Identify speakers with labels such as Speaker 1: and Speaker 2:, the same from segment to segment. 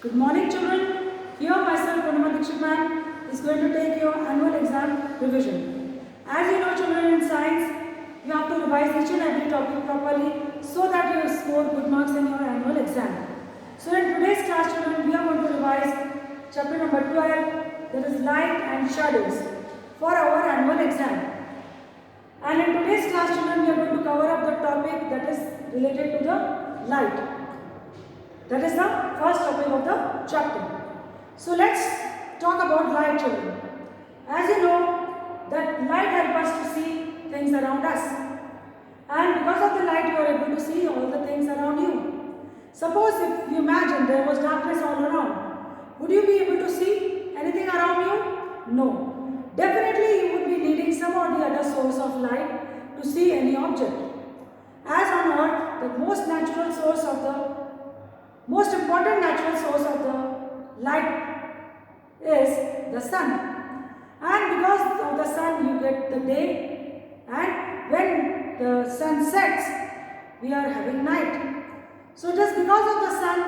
Speaker 1: Good morning, children. Here myself, Purnima Dikshit ma'am, is going to take your annual exam revision. As you know, children, in science, you have to revise each and every topic properly so that you score good marks in your annual exam. So in today's class, children, we are going to revise chapter number 12, that is light and shadows, for our annual exam. And in today's class, children, we are going to cover up the topic that is related to the light. That is the first topic of the chapter. So let's talk about light, children. As you know, that light helps us to see things around us. And because of the light, you are able to see all the things around you. Suppose if you imagine there was darkness all around, would you be able to see anything around you? No. Definitely you would be needing some or the other source of light to see any object. As on earth, the most important natural source of the light is the sun. And because of the sun, you get the day, and when the sun sets, we are having night. So just because of the sun,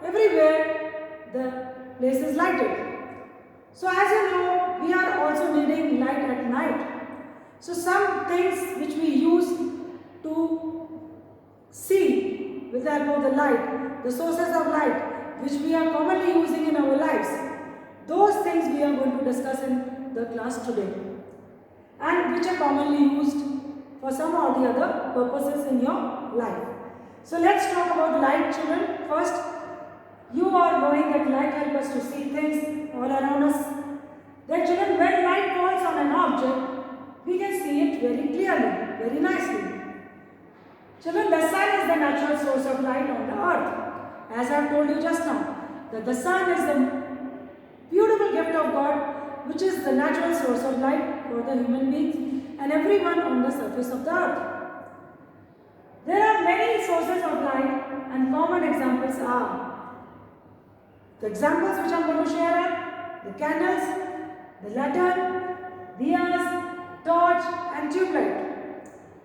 Speaker 1: everywhere the place is lighted. So as you know, we are also needing light at night. So some things which we use to see with the help of the light, the sources of light which we are commonly using in our lives, those things we are going to discuss in the class today, and which are commonly used for some or the other purposes in your life. So let's talk about light, children. First, you are knowing that light helps us to see things all around us. Then children, when light falls on an object, we can see it very clearly, very nicely. Children, the sun is the natural source of light on the earth. As I have told you just now, that the sun is the beautiful gift of God, which is the natural source of light for the human beings and everyone on the surface of the earth. There are many sources of light, and common examples are the examples which I am going to share are the candles, the lantern, diyas, torch and tube light.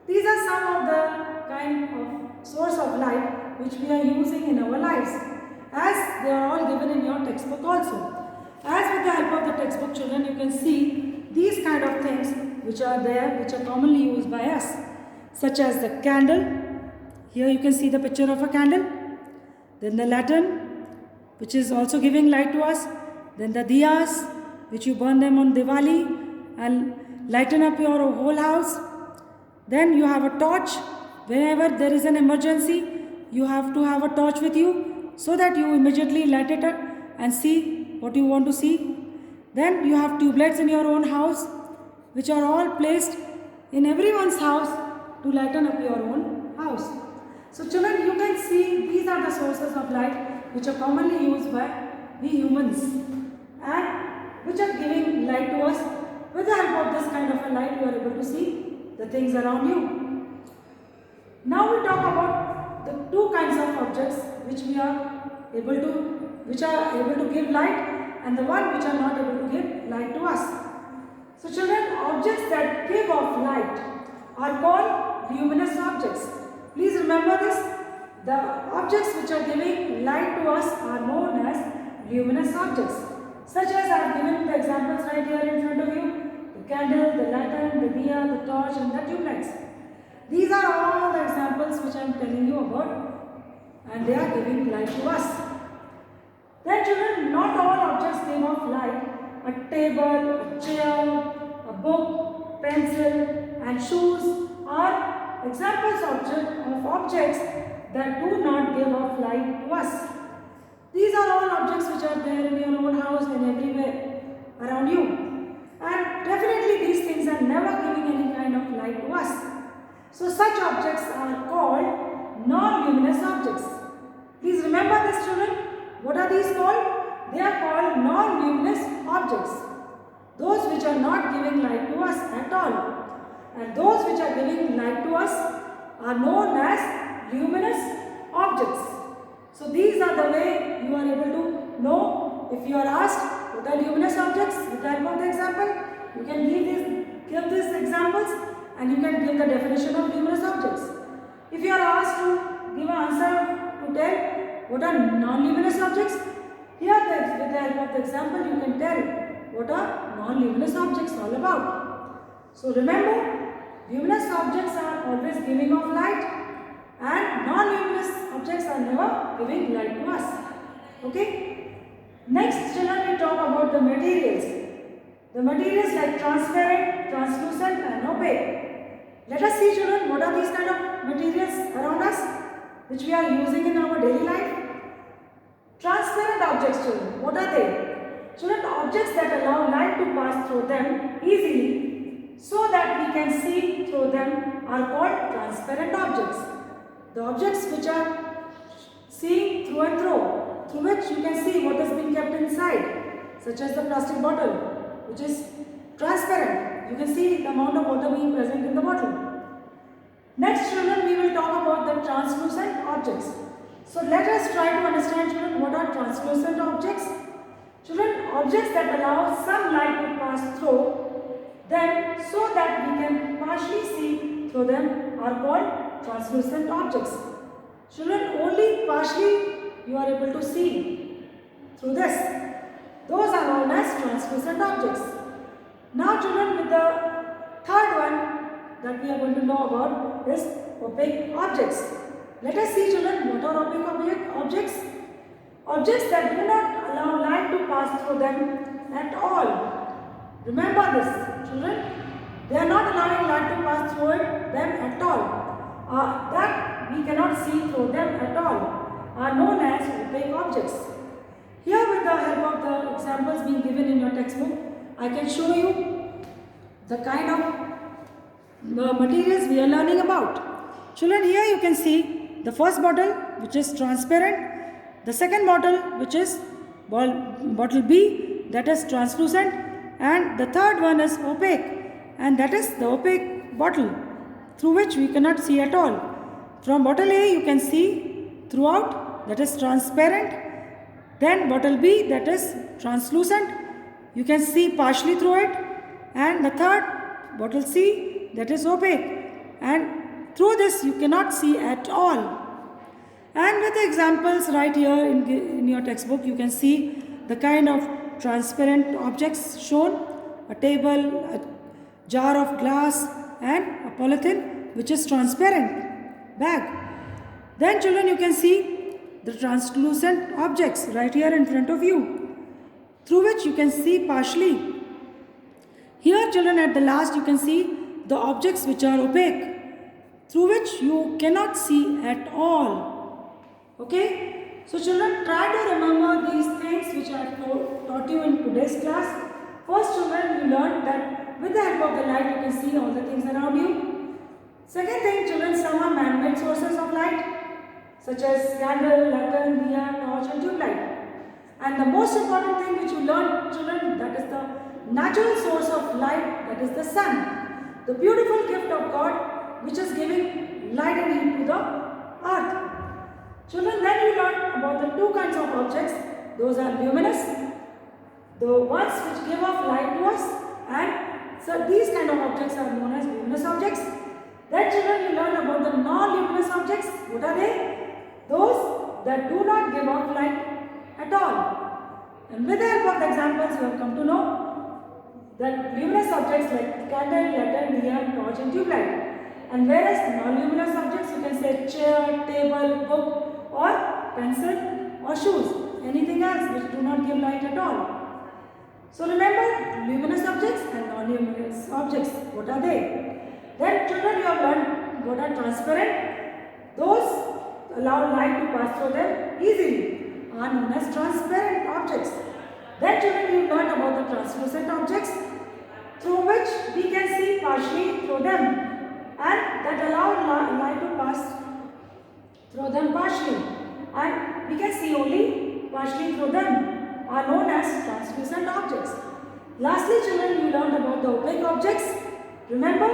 Speaker 1: These are some of the kind of source of light which we are using in our lives, as they are all given in your textbook also. As with the help of the textbook, children, you can see these kind of things which are there, which are commonly used by us, such as the candle. Here you can see the picture of a candle. Then the lantern, which is also giving light to us. Then the diyas, which you burn them on Diwali and lighten up your whole house. Then you have a torch. Whenever there is an emergency, you have to have a torch with you so that you immediately light it up and see what you want to see. Then you have tube lights in your own house, which are all placed in everyone's house to lighten up your own house. So children, you can see these are the sources of light which are commonly used by we humans, and which are giving light to us. With the help of this kind of a light, you are able to see the things around you. Now we talk about the two kinds of objects which are able to give light, and the one which are not able to give light to us. So children, objects that give off light are called luminous objects. Please remember this. The objects which are giving light to us are known as luminous objects. Such as I have given the examples right here in front of you. The candle, the lantern, the diya, the torch and the tube lights. These are all the examples which I am telling you about, and they are giving light to us. Then children, not all objects give off light. A table, a chair, a book, pencil and shoes are examples of objects that do not give off light to us. These are all objects which are there in your own house and everywhere around you. And definitely these things are never giving any kind of light to us. So such objects are called non-luminous objects. Please remember this, children. What are these called? They are called non-luminous objects. Those which are not giving light to us at all. And those which are giving light to us are known as luminous objects. So these are the way you are able to know. If you are asked what are luminous objects, with the help of the example, you can give these examples and you can give the definition of luminous objects. If you are asked to give an answer to tell what are non-luminous objects, Here, with the help of the example, you can tell what are non-luminous objects all about. So remember, luminous objects are always giving off light, and non-luminous objects are never giving light to us. Okay? Next, children, we talk about the materials. The materials like transparent, translucent and opaque. Let us see, children, what are these kind of materials around us which we are using in our daily life. Transparent objects, children, what are they? Children, objects that allow light to pass through them easily so that we can see through them are called transparent objects. The objects which are seen through and through which you can see what has been kept inside, such as the plastic bottle, which is transparent. You can see the amount of water being present in the bottle. Next, children, we will talk about the translucent objects. So let us try to understand, children, what are translucent objects. Children, objects that allow some light to pass through them so that we can partially see through them are called translucent objects. Children, only partially you are able to see through this. Those are known as translucent objects. Now, children, with the third one that we are going to know about is opaque objects. Let us see, children, what are opaque objects? Objects that do not allow light to pass through them at all. Remember this, children. They are not allowing light to pass through them at all. That we cannot see through them at all are known as opaque objects. Here, with the help of the examples being given in your textbook, I can show you the kind of materials we are learning about. Children, here you can see the first bottle, which is transparent, the second bottle, which is bottle B, that is translucent, and the third one is opaque, and that is the opaque bottle through which we cannot see at all. From bottle A you can see throughout, that is transparent. Then bottle B, that is translucent, you can see partially through it, and the third bottle C, that is opaque, and through this you cannot see at all. And with the examples right here in your textbook, you can see the kind of transparent objects shown: a table, a jar of glass, and a polythene which is transparent bag. Then, children, you can see the translucent objects right here in front of you, through which you can see partially. Here, children, at the last you can see the objects which are opaque, through which you cannot see at all. Okay? So, children, try to remember these things which I have taught you in today's class. First, children, you learned that with the help of the light you can see all the things around you. Second thing, children, some are man-made sources of light, such as candle, lantern, diya, torch and tube light. And the most important thing which you learned, children, that is the natural source of light, that is the sun. The beautiful gift of God which is giving light and heat to the earth. Children, then you learn about the two kinds of objects. Those are luminous, the ones which give off light to us, and so these kind of objects are known as luminous objects. Then, children, you learn about the non-luminous objects. What are they? Those that do not give off light at all. And with the help of the examples, you have come to know that luminous objects like candle, lantern, diya, torch and tube light. And whereas non-luminous objects, you can say chair, table, book, or pencil or shoes, anything else which do not give light at all. So remember, luminous objects and non-luminous objects, what are they? Then, children, you have learned what are transparent. Those allow light to pass through them easily are known as transparent objects. Then, children, you learned about the translucent objects through which we can see partially through them, and that allow light to pass through them partially, and we can see only partially through them are known as translucent objects. Lastly, children, you learned about the opaque objects. Remember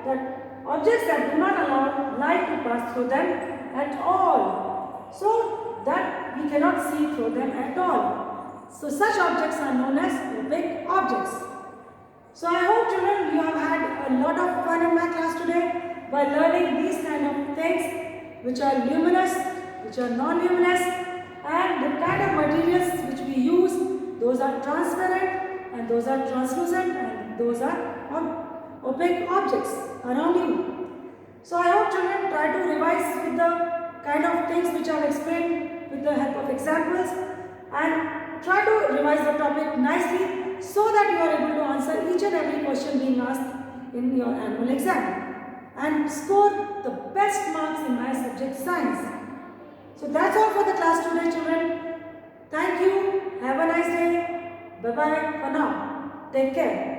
Speaker 1: that objects that do not allow light to pass through them at all, so that we cannot see through them at all. So such objects are known as opaque objects. So I hope, children, you have had a lot of fun in my class today by learning these kind of things which are luminous, which are non-luminous, and the kind of materials which we those are transparent, and those are translucent, and those are opaque objects around you. So I hope children try to revise with the kind of things which I have explained with the help of examples, and try to revise the topic nicely so that you are able to answer each and every question being asked in your annual exam and score the best marks in my subject science. So that's all for the class today, children. Thank you. Have a nice day. Bye-bye for now. Take care.